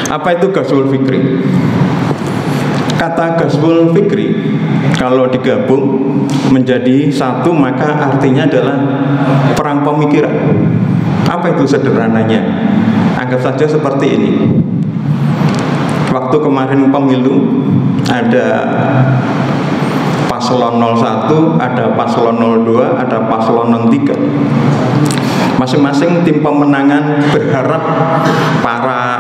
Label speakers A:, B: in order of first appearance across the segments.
A: Apa itu Ghazwul Fikri? Kata Ghazwul Fikri kalau digabung menjadi satu maka artinya adalah perang pemikiran. Apa itu sederhananya? Anggap saja seperti ini. Waktu kemarin pemilu ada paslon 01, ada paslon 02, ada paslon 03. Masing-masing tim pemenangan berharap para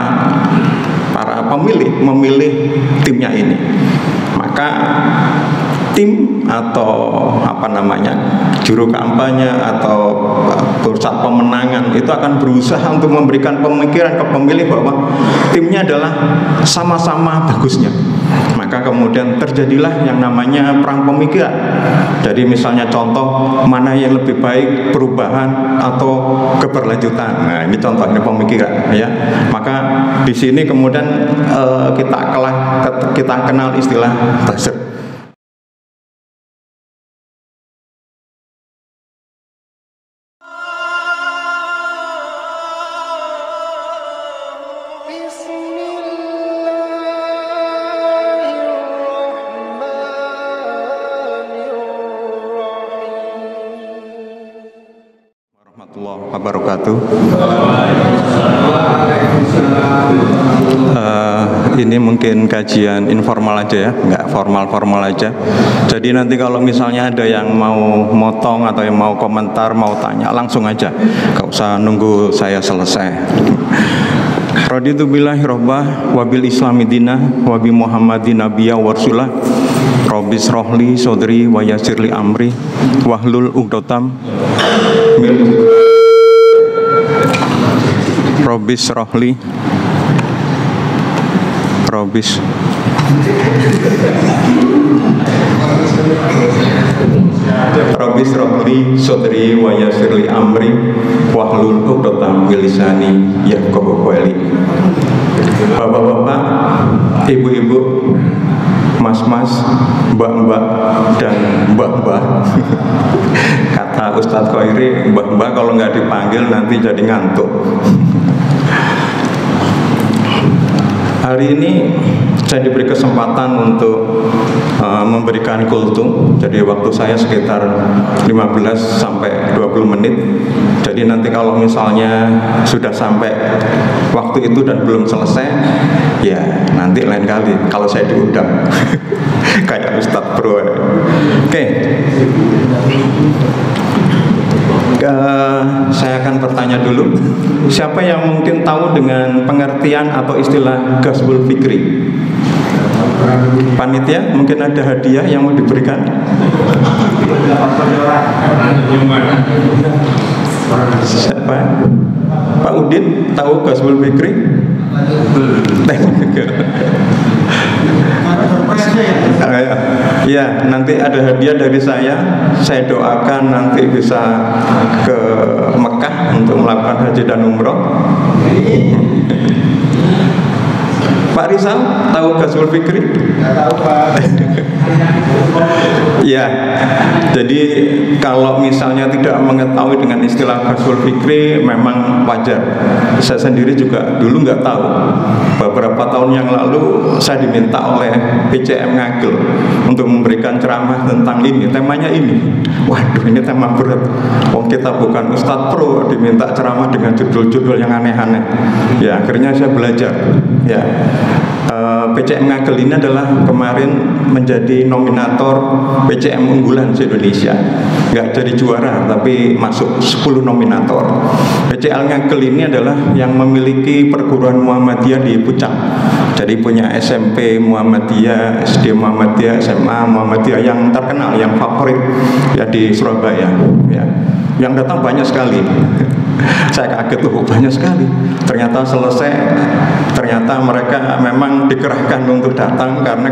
A: pemilih memilih timnya ini. Maka tim atau juru kampanye atau pusat pemenangan itu akan berusaha untuk memberikan pemikiran ke pemilih bahwa timnya adalah sama-sama bagusnya. Maka kemudian terjadilah yang namanya perang pemikiran. Jadi misalnya contoh mana yang lebih baik, perubahan atau keberlanjutan. Nah, ini contoh, ini pemikiran ya. Maka di sini kemudian kita kenal istilah buzzer. Wabarakatuh. Ini mungkin kajian informal aja ya, nggak formal aja. Jadi nanti kalau misalnya ada yang mau motong atau yang mau komentar, mau tanya, langsung aja, nggak usah nunggu saya selesai. Raditu billahi robba wabil islami dina wabi muhammadin nabiyya warsulah robis rohli sodri wa yasirli amri wahlul ugdotam Robis rohli sodri wa yasirli amri wahlul uqdatam min lisani yafqahu qawli. Bapak-bapak, ibu-ibu, mas-mas, mbak-mbak, dan mbak-mbak. Kata Ustadz Khairi, mbak-mbak kalau nggak dipanggil nanti jadi ngantuk. Hari ini saya diberi kesempatan untuk memberikan kultum. Jadi waktu saya sekitar 15 sampai 20 menit. Jadi nanti kalau misalnya sudah sampai waktu itu dan belum selesai, ya nanti lain kali kalau saya diundang. Kayak Ustadz Bro. Oke. Saya akan bertanya dulu, siapa yang mungkin tahu dengan pengertian atau istilah Ghazwul Fikri? Panitia, mungkin ada hadiah yang mau diberikan? Siapa? Pak Udin tahu Ghazwul Fikri? Ya, nanti ada hadiah dari saya. Saya doakan nanti bisa ke Mekah untuk melakukan haji dan umroh. Pak Rizal tahu Ghazwul Fikri? Tidak tahu, Pak. Ya, jadi kalau misalnya tidak mengetahui dengan istilah Ghazwul Fikri memang wajar. Saya sendiri juga dulu nggak tahu. Beberapa tahun yang lalu saya diminta oleh PCM Ngagel untuk memberikan ceramah tentang ini. Temanya ini. Waduh, ini tema berat. Wong kita bukan Ustadz Pro, diminta ceramah dengan judul-judul yang aneh-aneh. Ya, akhirnya saya belajar. Ya. PCM Ngagel ini adalah kemarin menjadi nominator PCM unggulan se-Indonesia. Nggak jadi juara, tapi masuk 10 nominator. PCM Ngagel ini adalah yang memiliki perguruan Muhammadiyah di Pucang. Jadi punya SMP Muhammadiyah, SD Muhammadiyah, SMA Muhammadiyah yang terkenal, yang favorit ya di Surabaya. Ya. Yang datang banyak sekali. Saya kaget tuh, banyak sekali. Ternyata selesai, ternyata mereka memang dikerahkan untuk datang karena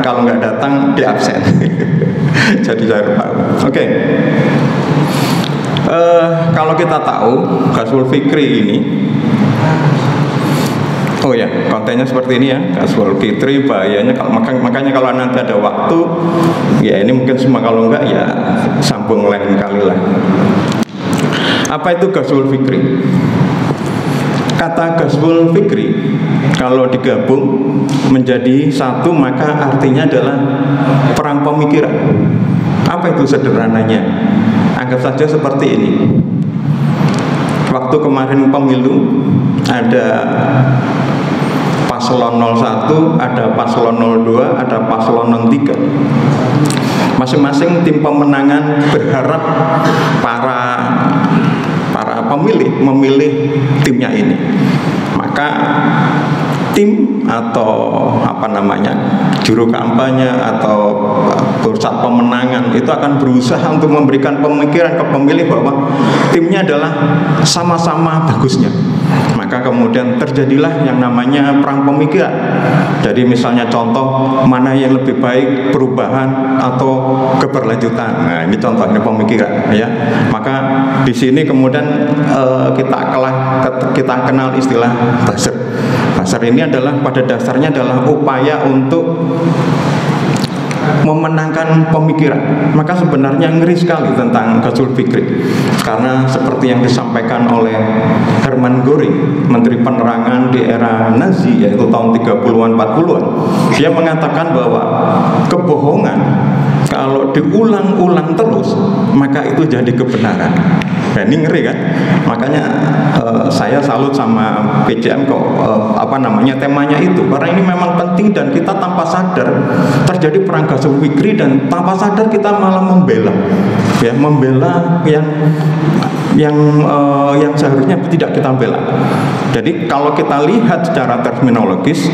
A: kalau nggak datang di absen. Jadi saya tahu. Oke. Kalau kita tahu Ghazwul Fikri ini, oh ya, kontennya seperti ini ya, Ghazwul Fikri bahayanya makanya kalau nanti ada waktu, ya ini mungkin semua, kalau enggak ya sambung lain kali lah. Apa itu Ghazwul Fikri? kata Ghazwul Fikri kalau digabung menjadi satu maka artinya adalah perang pemikiran. Apa itu sederhananya? Anggap saja seperti ini. Waktu kemarin pemilu ada paslon 01, ada paslon 02, ada paslon 03. Masing-masing tim pemenangan berharap para pemilih memilih timnya ini. Maka tim atau juru kampanye atau pusat pemenangan itu akan berusaha untuk memberikan pemikiran ke pemilih bahwa timnya adalah sama-sama bagusnya. Maka kemudian terjadilah yang namanya perang pemikiran. Jadi misalnya contoh mana yang lebih baik, perubahan atau keberlanjutan. Nah, ini contohnya pemikiran ya. Maka di sini kemudian kita kenal istilah buzzer. Buzzer ini adalah pada dasarnya adalah upaya untuk memenangkan pemikiran. Maka sebenarnya ngeri sekali tentang Ghazwul Fikri, karena seperti yang disampaikan oleh Hermann Göring, Menteri Penerangan di era Nazi, yaitu tahun 30-an 40-an, dia mengatakan bahwa kebohongan kalau diulang-ulang terus maka itu jadi kebenaran. Nah, ini ngeri kan? Makanya saya salut sama PJM kok temanya itu, karena ini memang penting dan kita tanpa sadar terjadi perang Ghazwul Fikri dan tanpa sadar kita malah membela yang seharusnya tidak kita bela. Jadi kalau kita lihat secara terminologis,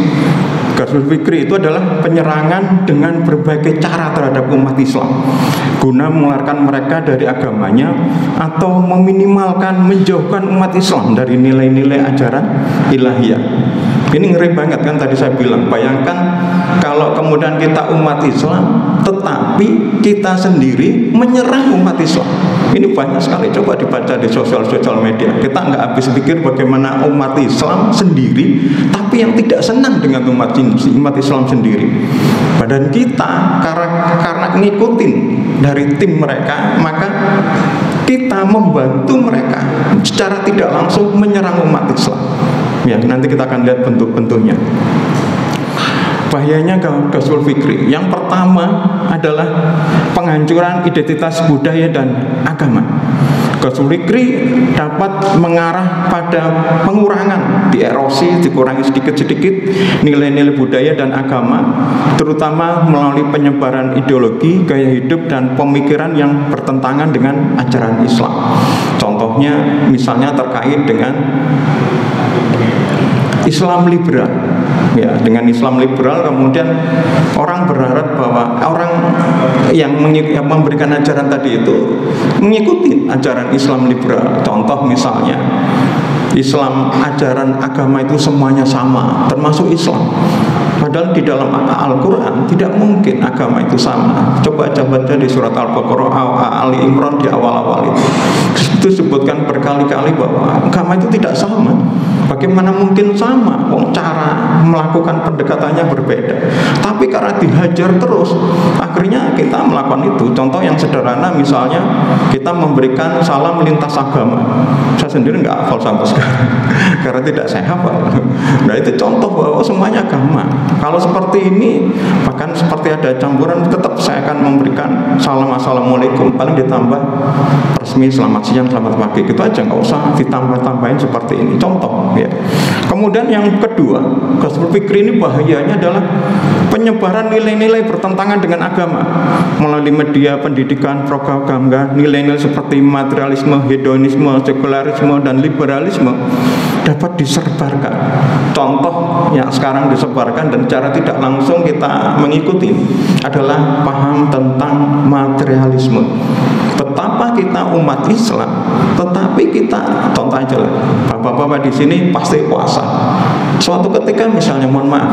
A: Ghazwul Fikri itu adalah penyerangan dengan berbagai cara terhadap umat Islam guna mengeluarkan mereka dari agamanya atau meminimalkan, menjauhkan umat Islam dari nilai-nilai ajaran ilahiyah. Ini ngeri banget kan, tadi saya bilang, bayangkan kalau kemudian kita umat Islam tetapi kita sendiri menyerang umat Islam. Ini banyak sekali, coba dibaca di sosial media. Kita nggak habis pikir bagaimana umat Islam sendiri tapi yang tidak senang dengan umat Islam sendiri. Badan kita karena ngikutin dari tim mereka, maka kita membantu mereka secara tidak langsung menyerang umat Islam. Ya, nanti kita akan lihat bentuk-bentuknya. Bahayanya Ghazwul Fikri, yang pertama adalah penghancuran identitas budaya dan agama. Ghazwul Fikri dapat mengarah pada pengurangan, dierosi, dikurangi sedikit-sedikit nilai-nilai budaya dan agama, terutama melalui penyebaran ideologi, gaya hidup, dan pemikiran yang bertentangan dengan ajaran Islam. Contohnya misalnya terkait dengan Islam liberal. Ya, dengan Islam liberal kemudian orang berharap bahwa orang yang memberikan ajaran tadi itu mengikuti ajaran Islam liberal. Contoh misalnya Islam, ajaran agama itu semuanya sama, termasuk Islam. Padahal di dalam Al-Quran tidak mungkin agama itu sama. Coba baca di surat Al-Baqarah, Ali Imran di awal-awal itu sebutkan berkali-kali bahwa agama itu tidak sama. Bagaimana mungkin sama? Cara melakukan pendekatannya berbeda. Tapi karena dihajar terus, akhirnya kita melakukan itu. Contoh yang sederhana misalnya kita memberikan salam lintas agama. Saya sendiri nggak hafal sampai sekarang karena tidak saya hafal. Nah, itu contoh bahwa semuanya agama. Kalau seperti ini, bahkan seperti ada campuran, tetap saya akan memberikan salam assalamualaikum, paling ditambah resmi selamat siang, selamat pagi, gitu aja, nggak usah ditambah-tambahin seperti ini. Contoh ya. Kemudian yang kedua, Ghazwul Fikri ini bahayanya adalah penyebaran nilai-nilai bertentangan dengan agama melalui media pendidikan, propaganda, nilai-nilai seperti materialisme, hedonisme, sekularisme, dan liberalisme dapat disebarkan. Contoh yang sekarang disebarkan dan secara tidak langsung kita mengikuti adalah paham tentang materialisme. Betapa kita umat Islam, tetapi kita, contoh aja lah, bapak-bapak di sini pasti puasa. Suatu ketika misalnya, mohon maaf,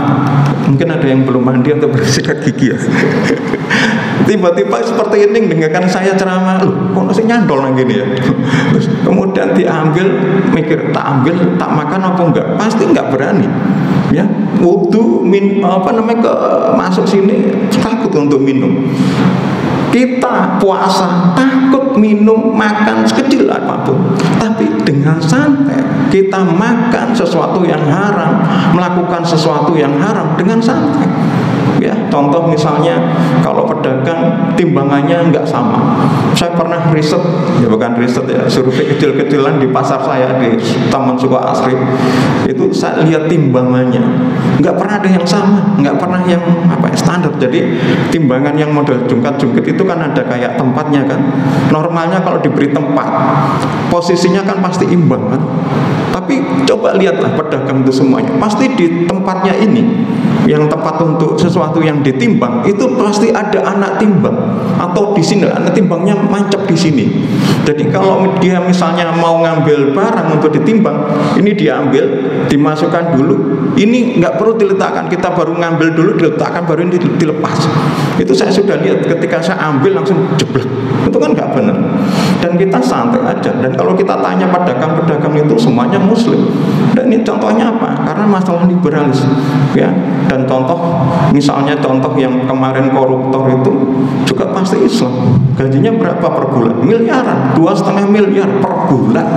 A: mungkin ada yang belum mandi atau bersikat gigi ya. Tiba-tiba seperti ini dengarkan saya ceramah, loh, kok masih nyandol lagi nih ya. Terus kemudian diambil, mikir tak ambil, tak makan apa enggak? Pasti enggak berani. Ya, wudu masuk sini takut untuk minum. Kita puasa, takut minum, makan sekecil apapun, tapi dengan santai kita makan sesuatu yang haram, melakukan sesuatu yang haram dengan santai. Ya, contoh misalnya kalau pedagang timbangannya nggak sama. Saya pernah riset, ya bukan riset ya, survei kecil-kecilan di pasar saya di Taman Suka Asri. Itu saya lihat timbangannya nggak pernah ada yang sama, nggak pernah yang standar. Jadi timbangan yang model jungkat-jungkit itu kan ada kayak tempatnya kan. Normalnya kalau diberi tempat, posisinya kan pasti imbang kan. Tapi coba lihatlah pedagang itu semuanya, pasti di tempatnya ini yang tepat untuk sesuatu yang ditimbang itu pasti ada anak timbang, atau di sini anak timbangnya mancap di sini. Jadi kalau dia misalnya mau ngambil barang untuk ditimbang, ini dia ambil, dimasukkan dulu, ini nggak perlu diletakkan, kita baru ngambil dulu, diletakkan, baru ini dilepas. Itu saya sudah lihat ketika saya ambil langsung jeblok, itu kan nggak benar. Dan kita santai aja. Dan kalau kita tanya pedagang-pedagang itu semuanya Muslim. Dan ini contohnya apa? Karena masalah liberalis, ya. Dan contoh, misalnya contoh yang kemarin koruptor itu juga pasti Islam. Gajinya berapa per bulan? Miliaran, 2,5 miliar per bulan.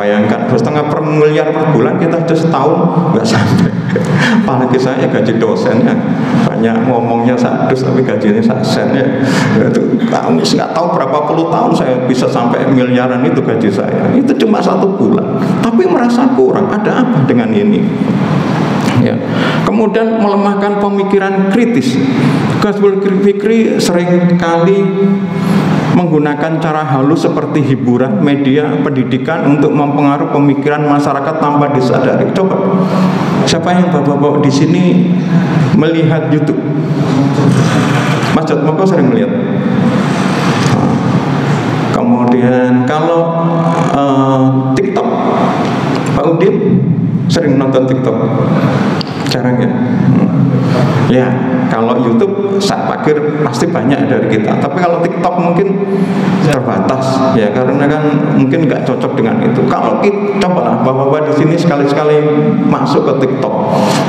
A: Bayangkan 2,5 miliar per bulan, kita sudah setahun nggak sampai. Apalagi saya gaji dosennya banyak ngomongnya sadus, tapi gajinya sen ya. Itu kamu nggak tahu berapa puluh tahun saya bisa sampai miliaran itu gaji saya. Itu cuma 1 bulan, tapi merasa kurang. Ada apa dengan ini? Ya. Kemudian melemahkan pemikiran kritis. Ghazwul Fikri seringkali menggunakan cara halus seperti hiburan, media, pendidikan untuk mempengaruhi pemikiran masyarakat tanpa disadari. Coba, siapa yang bapak-bapak di sini melihat YouTube? Mas Jatmoko sering melihat. Kemudian kalau TikTok, Pak Udin sering nonton TikTok? Jarang ya? Ya, kalau YouTube saya pikir pasti banyak dari kita. Tapi kalau TikTok mungkin terbatas, ya karena kan mungkin nggak cocok dengan itu. Kalau kita cobalah bapak-bapak di sini sekali-sekali masuk ke TikTok,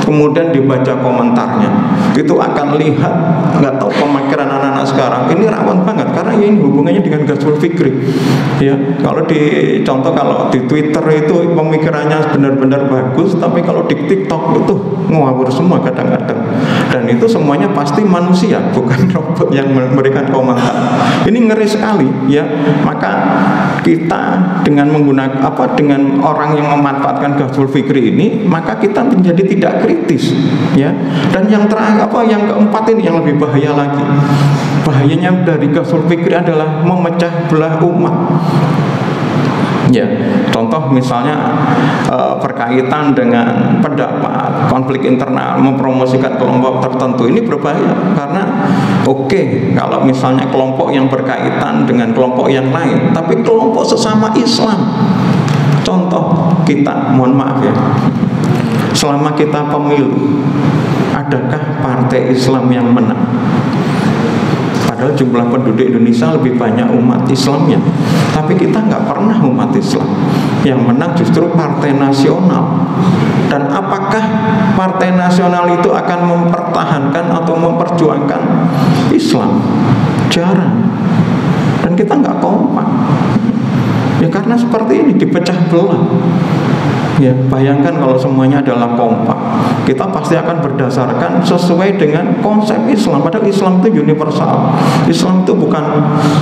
A: kemudian dibaca komentarnya, itu akan lihat, nggak tahu pemikiran anak-anak sekarang ini rawan banget karena ini hubungannya dengan Ghazwul Fikri. Ya, kalau kalau di Twitter itu pemikirannya benar-benar bagus, tapi kalau di TikTok itu ngawur semua kadang-kadang. Dan itu semuanya pasti manusia, bukan robot yang memberikan komentar. Ini ngeri sekali, ya. Maka kita dengan menggunakan dengan orang yang memanfaatkan Ghazwul Fikri ini, maka kita menjadi tidak kritis, ya. Dan yang terakhir yang keempat ini yang lebih bahaya lagi. Bahayanya dari Ghazwul Fikri adalah memecah belah umat. Ya, contoh misalnya berkaitan dengan pendapat, konflik internal, mempromosikan kelompok tertentu, ini berbahaya karena kalau misalnya kelompok yang berkaitan dengan kelompok yang lain, tapi kelompok sesama Islam, contoh kita, mohon maaf ya, selama kita pemilu, adakah partai Islam yang menang? Padahal jumlah penduduk Indonesia lebih banyak umat Islamnya, tapi kita nggak pernah umat Islam. Yang menang justru partai nasional. Dan apakah partai nasional itu akan mempertahankan atau memperjuangkan Islam? Jarang. Dan kita nggak kompak. Ya karena seperti ini dipecah belah. Ya, bayangkan kalau semuanya adalah kompak, kita pasti akan berdasarkan sesuai dengan konsep Islam. Padahal Islam itu universal. Islam itu bukan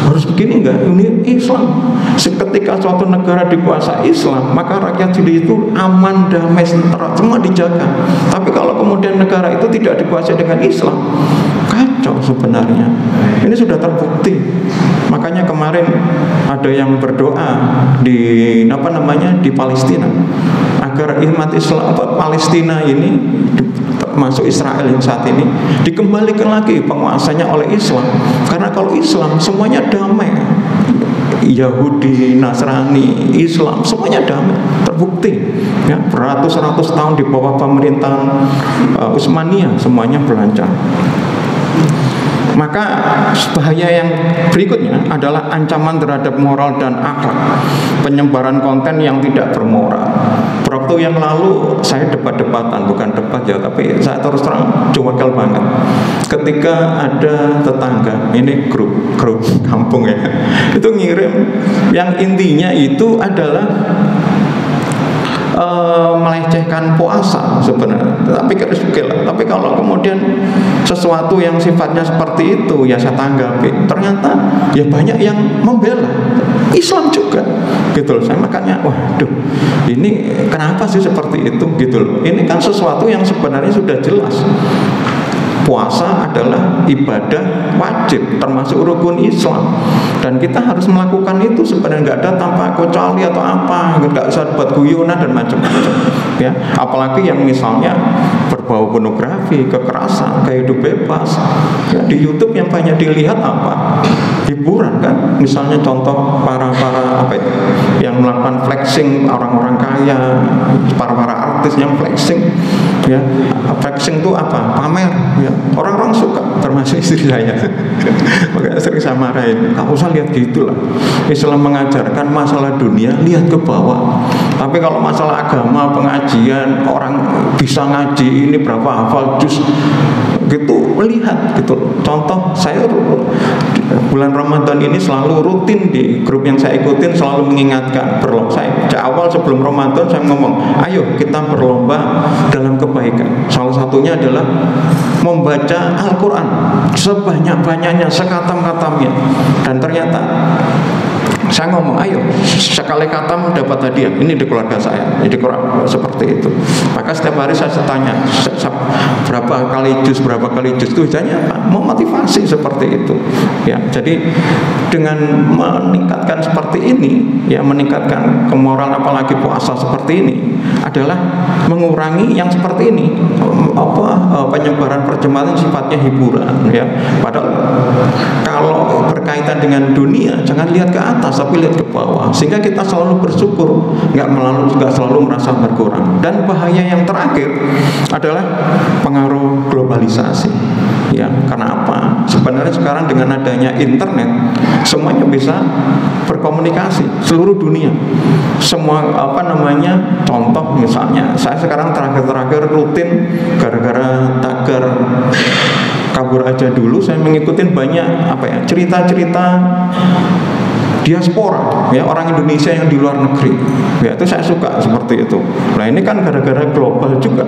A: harus begini, enggak. Ini Islam. Ketika suatu negara dikuasai Islam, maka rakyat itu aman, damai, sejahtera, semua dijaga. Tapi kalau kemudian negara itu tidak dikuasai dengan Islam, kacau sebenarnya. Ini sudah terbukti. Makanya kemarin ada yang berdoa di di Palestina agar umat Islam Palestina ini masuk Israel yang saat ini dikembalikan lagi penguasanya oleh Islam. Karena kalau Islam semuanya damai, Yahudi, Nasrani, Islam semuanya damai, terbukti ya, beratus-ratus tahun di bawah pemerintahan Utsmaniyah semuanya berlancar. Maka bahaya yang berikutnya adalah ancaman terhadap moral dan akhlak, penyebaran konten yang tidak bermoral. Waktu yang lalu saya debat-debatan, bukan debat ya, tapi saya terus terang jengkel banget ketika ada tetangga, ini grup kampung ya, itu ngirim yang intinya itu adalah melecehkan puasa sebenarnya, tapi kalau kemudian sesuatu yang sifatnya seperti itu ya saya tanggapi, ternyata ya banyak yang membela Islam juga gitu loh. Saya makanya waduh, ini kenapa sih seperti itu gitu loh. Ini kan sesuatu yang sebenarnya sudah jelas. Puasa adalah ibadah wajib, termasuk rukun Islam, dan kita harus melakukan itu sebenarnya, nggak ada tanpa kecuali atau apa, nggak usah buat guyonan dan macam-macam ya. Apalagi yang misalnya berbau pornografi, kekerasan, gaya hidup bebas ya, di YouTube yang banyak dilihat apa? Hiburan kan, misalnya contoh para apa itu yang melakukan flexing, orang-orang kaya, para artis yang flexing ya. Flexing itu apa? Pamer ya. Orang-orang suka, termasuk istri saya. Makanya sering saya marahin, nggak usah lihat gitulah. Islam mengajarkan masalah dunia lihat ke bawah, tapi kalau masalah agama, pengajian, orang bisa ngaji ini berapa hafal juz gitu, melihat gitu. Contoh saya bulan Ramadan ini selalu rutin di grup yang saya ikutin selalu mengingatkan saya awal sebelum Ramadan saya ngomong, ayo kita berlomba dalam kebaikan. Salah satunya adalah membaca Al-Quran sebanyak-banyaknya, sekatam-katamnya. Dan ternyata saya ngomong, ayo sekali khatam dapat hadiah. Ini di keluarga saya, jadi kurang seperti itu. Maka setiap hari saya tanya berapa kali juz tujuannya apa? Mau motivasi seperti itu ya. Jadi dengan meningkatkan seperti ini ya, meningkatkan kemoral, apalagi puasa seperti ini adalah mengurangi yang seperti ini, penyebaran perjemahan sifatnya hiburan ya. Padahal kalau berkaitan dengan dunia jangan lihat ke atas tapi lihat ke bawah, sehingga kita selalu bersyukur, nggak selalu merasa berkurang. Dan bahaya yang terakhir adalah pengaruh globalisasi ya. Karena apa? Sebenarnya sekarang dengan adanya internet semuanya bisa berkomunikasi seluruh dunia. Semua contoh misalnya saya sekarang terakhir rutin gara-gara tagar kabur aja dulu, saya mengikuti banyak cerita-cerita diaspora ya, orang Indonesia yang di luar negeri ya, itu saya suka seperti itu. Nah ini kan gara-gara global juga,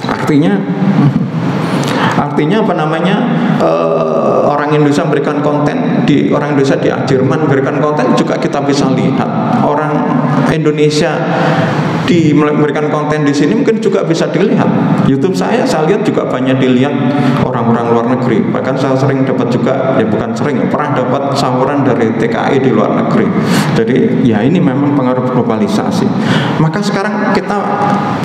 A: artinya orang Indonesia memberikan konten orang Indonesia di Jerman memberikan konten juga kita bisa lihat. Orang Indonesia memberikan konten di sini mungkin juga bisa dilihat. YouTube saya lihat juga banyak dilihat orang-orang luar negeri. Bahkan saya sering dapat juga, pernah dapat saluran dari TKI di luar negeri. Jadi ya ini memang pengaruh globalisasi. Maka sekarang kita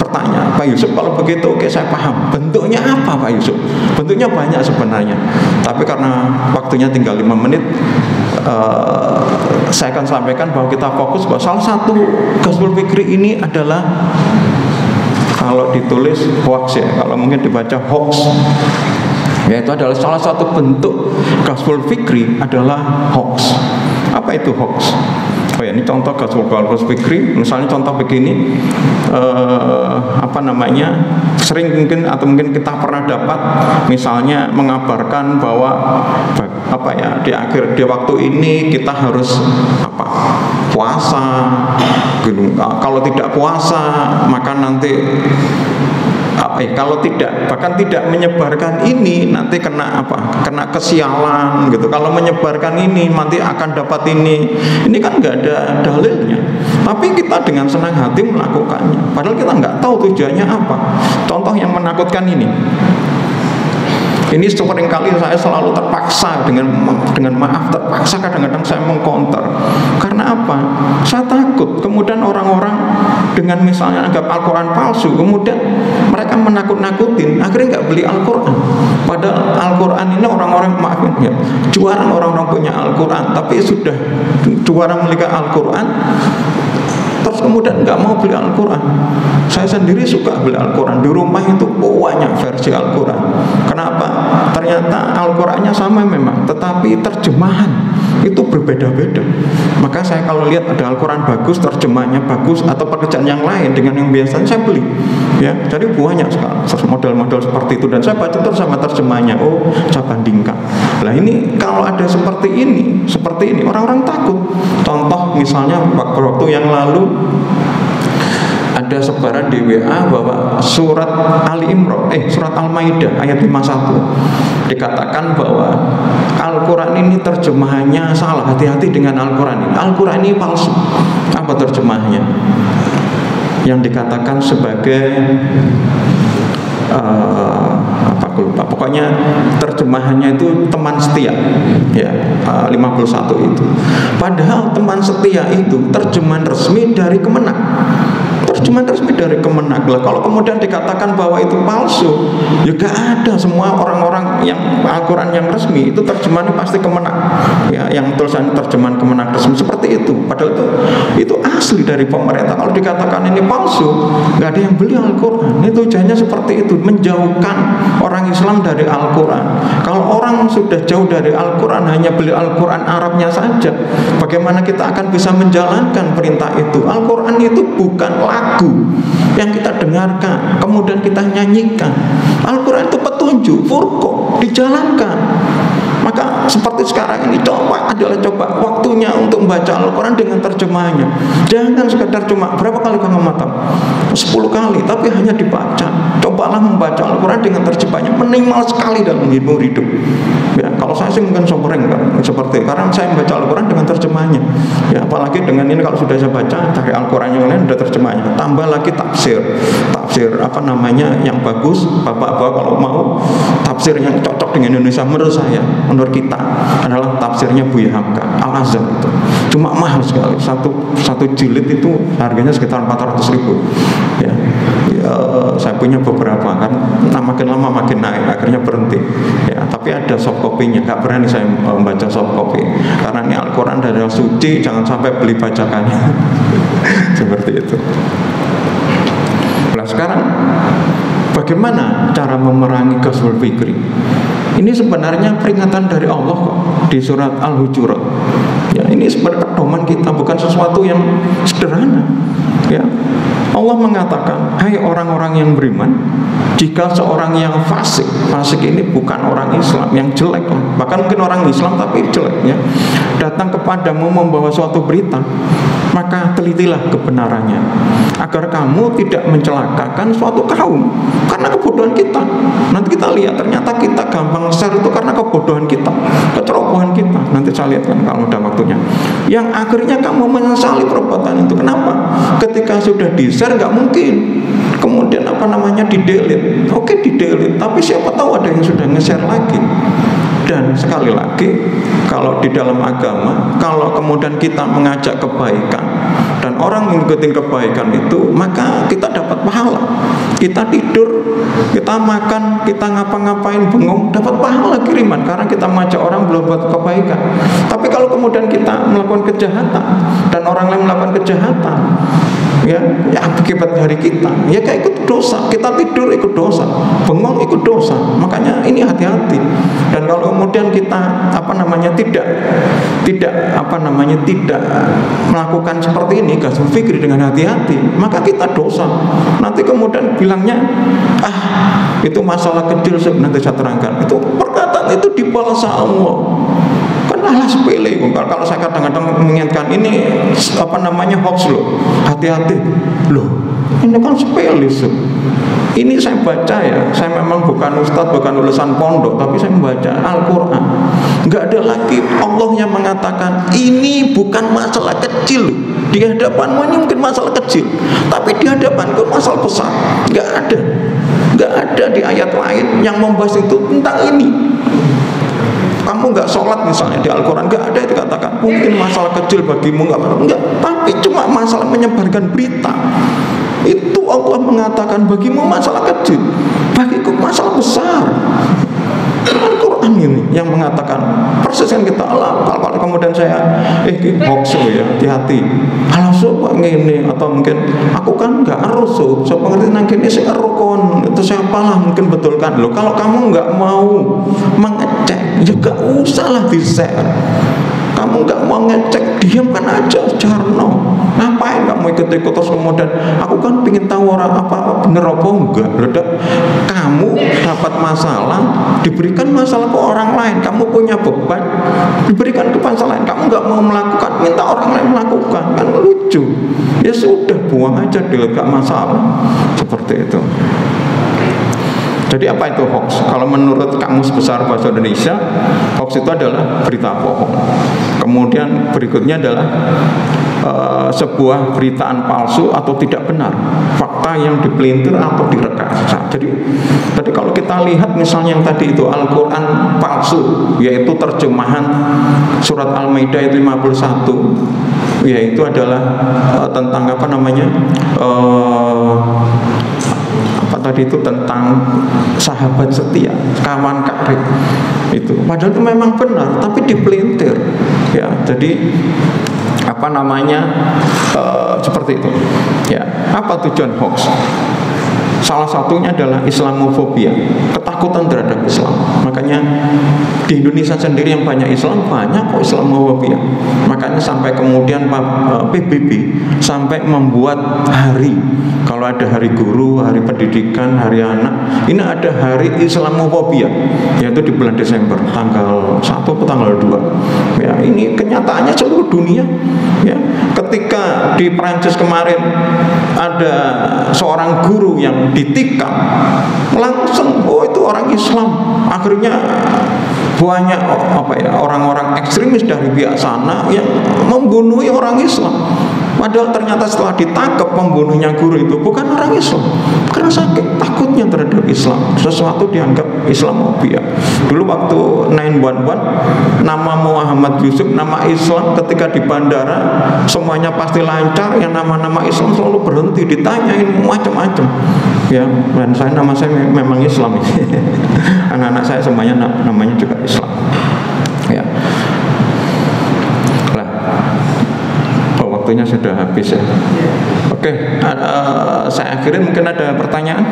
A: bertanya, Pak Yusuf, kalau begitu oke, saya paham. Bentuknya apa Pak Yusuf? Bentuknya banyak sebenarnya. Tapi karena waktunya tinggal 5 menit, saya akan sampaikan bahwa kita fokus bahwa salah satu Ghazwul Fikri ini adalah, kalau ditulis hoax ya, kalau mungkin dibaca hoax, yaitu adalah salah satu bentuk Ghazwul Fikri adalah hoax. Apa itu hoax? Oh ya, ini contoh Ghazwul Fikri. Misalnya contoh begini, sering mungkin kita pernah dapat, misalnya mengabarkan bahwa di waktu ini kita harus puasa. Kalau tidak puasa maka nanti kalau bahkan tidak menyebarkan ini nanti kena kesialan gitu. Kalau menyebarkan ini nanti akan dapat ini. Ini kan nggak ada dalilnya, tapi kita dengan senang hati melakukannya, padahal kita nggak tahu tujuannya apa. Contoh yang menakutkan ini seringkali saya selalu terpaksa, dengan maaf terpaksa kadang-kadang saya mengcounter. Karena apa? Saya takut kemudian orang-orang dengan misalnya anggap Al-Quran palsu, kemudian mereka menakut-nakutin, akhirnya nggak beli Al-Quran. Padahal Al-Quran ini orang-orang, juara orang-orang punya Al-Quran, tapi sudah juara memiliki Al-Quran terus kemudian nggak mau beli Al-Quran. Saya sendiri suka beli Al-Quran, di rumah itu banyak versi Al-Quran. Kenapa? Ternyata Al-Qurannya sama memang, tetapi terjemahan itu berbeda-beda. Maka saya kalau lihat ada Al-Quran bagus, terjemahnya bagus, atau pekerjaan yang lain dengan yang biasanya, saya beli. Ya, jadi banyak sekali model-model seperti itu, dan saya baca terus sama terjemahnya. Oh, saya bandingkan. Nah ini kalau ada seperti ini orang-orang takut. Contoh misalnya waktu yang lalu ada sebaran di WA bahwa surat surat Al-Maidah ayat 51 dikatakan bahwa Al-Quran ini terjemahannya salah, hati-hati dengan Al-Quran ini. Al-Quran ini palsu. Apa terjemahannya? Yang dikatakan sebagai aku lupa, pokoknya terjemahannya itu teman setia ya, 51 itu. Padahal teman setia itu terjemahan resmi dari Kemenak. Terjemahan resmi dari Kemenak. Lah kalau kemudian dikatakan bahwa itu palsu, ya gak ada. Semua orang-orang yang Al-Quran yang resmi itu terjemahannya pasti Kemenak ya, yang tulisan terjemahan Kemenak resmi seperti itu. Padahal itu asli dari pemerintah. Kalau dikatakan ini palsu, gak ada yang beli Al-Quran. Itu tujuannya seperti itu, menjauhkan orang Islam dari Al-Quran. Kalau orang sudah jauh dari Al-Quran, hanya beli Al-Quran Arabnya saja, bagaimana kita akan bisa menjalankan perintah itu? Al-Quran itu bukan lagu yang kita dengarkan kemudian kita nyanyikan. Al-Quran itu petunjuk, furqan, dijalankan. Maka seperti sekarang ini coba waktunya untuk membaca Al-Quran dengan terjemahannya. Jangan sekedar cuma berapa kali kamu matam? 10 kali, tapi hanya dibaca. Cobalah membaca Al-Quran dengan terjemahannya minimal sekali dalam hidup. Ya, kalau saya sih mungkin sombong kan, seperti karena saya membaca Al-Quran dengan terjemahannya. Ya, apalagi dengan ini kalau sudah saya baca dari Al-Quran yang lain sudah terjemahannya. Tambah lagi tafsir yang bagus. Bapak-bapak kalau mau tafsir yang cocok dengan Indonesia menurut kita adalah tafsirnya Buya Hamka Al-Azhar itu. Cuma mahal sekali. Satu jilid itu harganya sekitar 400.000. Ya, saya punya beberapa kan, makin lama makin naik, akhirnya berhenti. Ya, tapi ada soft copy-nya. Gak berani saya membaca soft copy karena ini Al-Quran dari suci, jangan sampai beli bacakannya. Seperti itu. Nah sekarang bagaimana cara memerangi ghazwul fikri? Ini sebenarnya peringatan dari Allah kok, di surat Al-Hujurat. Ya, ini sebenarnya pedoman kita, bukan sesuatu yang sederhana. Ya, Allah mengatakan, hai orang-orang yang beriman, jika seorang yang fasik ini bukan orang Islam, yang jelek lah, bahkan mungkin orang Islam tapi jelek ya, datang kepadamu membawa suatu berita, maka telitilah kebenarannya, agar kamu tidak mencelakakan suatu kaum karena kebodohan kita. Nanti kita lihat ternyata kita gampang share itu karena kebodohan kita, kecerobohan kita. Nanti saya lihat kan kalau udah waktunya. Yang akhirnya kamu menyesali perbuatan itu. Kenapa? Ketika sudah di-share nggak mungkin kemudian di-delete. Oke, di-delete, tapi siapa tahu ada yang sudah nge-share lagi. Dan sekali lagi, kalau di dalam agama, kalau kemudian kita mengajak kebaikan dan orang mengikuti kebaikan itu, maka kita dapat pahala. Kita tidur, kita makan, kita ngapa-ngapain bengong, dapat pahala kiriman karena kita mengajak orang berbuat kebaikan. Tapi kalau kemudian kita melakukan kejahatan dan orang lain melakukan kejahatan, ya akibat dari kita, ya kayak ikut dosa. Kita tidur ikut dosa, bengong ikut dosa. Makanya ini hati-hati. Dan kalau kemudian kita tidak melakukan seperti ini, ghazwul fikri dengan hati-hati, maka kita dosa. Nanti kemudian bilangnya itu masalah kecil. Nanti saya terangkan, itu perkataan itu dibalas Allah. Alah sepele. Kalau saya kadang-kadang mengingatkan ini hoax loh, hati-hati loh, ini kan sepele. Ini saya baca ya, saya memang bukan ustadz, bukan lulusan pondok, tapi saya membaca Al-Quran. Gak ada lagi Allah yang mengatakan ini bukan masalah kecil. Di hadapanmu ini mungkin masalah kecil, tapi di hadapanku masalah besar. Gak ada di ayat lain yang membahas itu tentang ini. Kamu nggak sholat misalnya di Al-Quran, nggak ada dikatakan mungkin masalah kecil bagimu, nggak, tapi cuma masalah menyebarkan berita. Itu Allah mengatakan bagimu masalah kecil, bagiku masalah besar. Al-Quran ini yang mengatakan persis yang kita alami. Kalau kemudian saya hoax ya, hati-hati. Kalau sobat ngene atau mungkin aku kan nggak harus so pengerti nang kene sing erokon itu siapalah mungkin betulkan loh. Kalau kamu nggak mau mengecek ya nggak usah lah di-share. Kamu nggak mau ngecek, diamkan aja, jarno. Ngapain kamu ikut-ikut terus kemudian aku kan pingin tahu orang apa bener apa enggak. Ledak, kamu dapat masalah, diberikan masalah ke orang lain. Kamu punya beban, diberikan ke masalah lain. Kamu nggak mau melakukan, minta orang lain melakukan, kan lucu. Ya sudah, buang aja dulu, gak masalah. Seperti itu. Jadi apa itu hoax? Kalau menurut Kamus Besar Bahasa Indonesia, hoax itu adalah berita bohong. Kemudian berikutnya adalah sebuah beritaan palsu atau tidak benar, fakta yang dipelintir atau direkayasa. Jadi kalau kita lihat misalnya yang tadi itu Al-Quran palsu, yaitu terjemahan surat Al-Maidah 51, yaitu adalah tentang apa namanya? Tadi itu tentang sahabat setia, kawan karib itu. Padahal itu memang benar, tapi dipelintir. Ya, jadi apa namanya seperti itu. Ya, apa tujuan hoax? Salah satunya adalah Islamofobia, ketakutan terhadap Islam. Makanya di Indonesia sendiri yang banyak Islam, banyak kok Islamofobia. Makanya sampai kemudian PBB sampai membuat hari. Kalau ada hari guru, hari pendidikan, hari anak, ini ada hari Islamofobia, yaitu di bulan Desember, tanggal 1 atau tanggal 2. Ya, ini kenyataannya seluruh dunia. Ya, ketika di Prancis kemarin ada seorang guru yang ditikam, langsung itu orang Islam. Akhirnya banyak orang-orang ekstremis dari pihak sana yang membunuh orang Islam. Padahal ternyata setelah ditangkap pembunuhnya guru itu bukan orang Islam, karena saking takutnya terhadap Islam, sesuatu dianggap Islamofobia. Dulu waktu 911, nama Muhammad Yusuf, nama Islam, ketika di bandara semuanya pasti lancar, yang nama-nama Islam selalu berhenti, ditanyain macam-macam. Ya, dan nama saya memang Islam. Anak-anak saya semuanya namanya juga Islam. Ya. Waktunya sudah habis ya. Oke, saya akhirin, mungkin ada pertanyaan.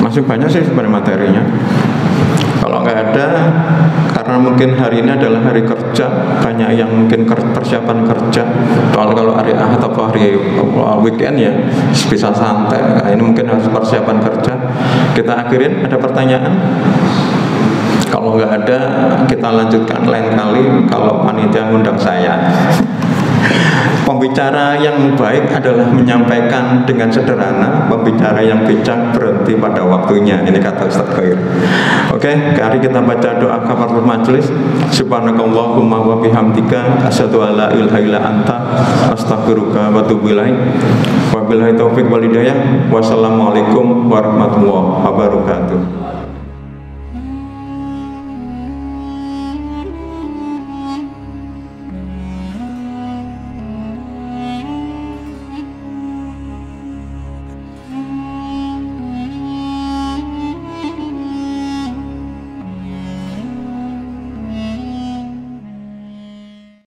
A: Masih banyak sih sebenarnya materinya. Kalau nggak ada, karena mungkin hari ini adalah hari kerja, banyak yang mungkin persiapan kerja. Kalau hari Ahad atau hari weekend ya bisa santai. Nah, ini mungkin harus persiapan kerja. Kita akhirin. Ada pertanyaan? Kalau nggak ada, kita lanjutkan lain kali kalau panitia ngundang saya. Pembicara yang baik adalah menyampaikan dengan sederhana. Pembicara yang bijak berhenti pada waktunya. Ini kata Ustaz Khair. Oke, mari kita baca doa kafaratul majelis. Subhanakallahumma wa bihamdika asyhadu an la ilaha illa anta astaghfiruka wa atubu ilaik. Wabillahi taufik wal hidayah. Wassalamualaikum warahmatullahi wabarakatuh.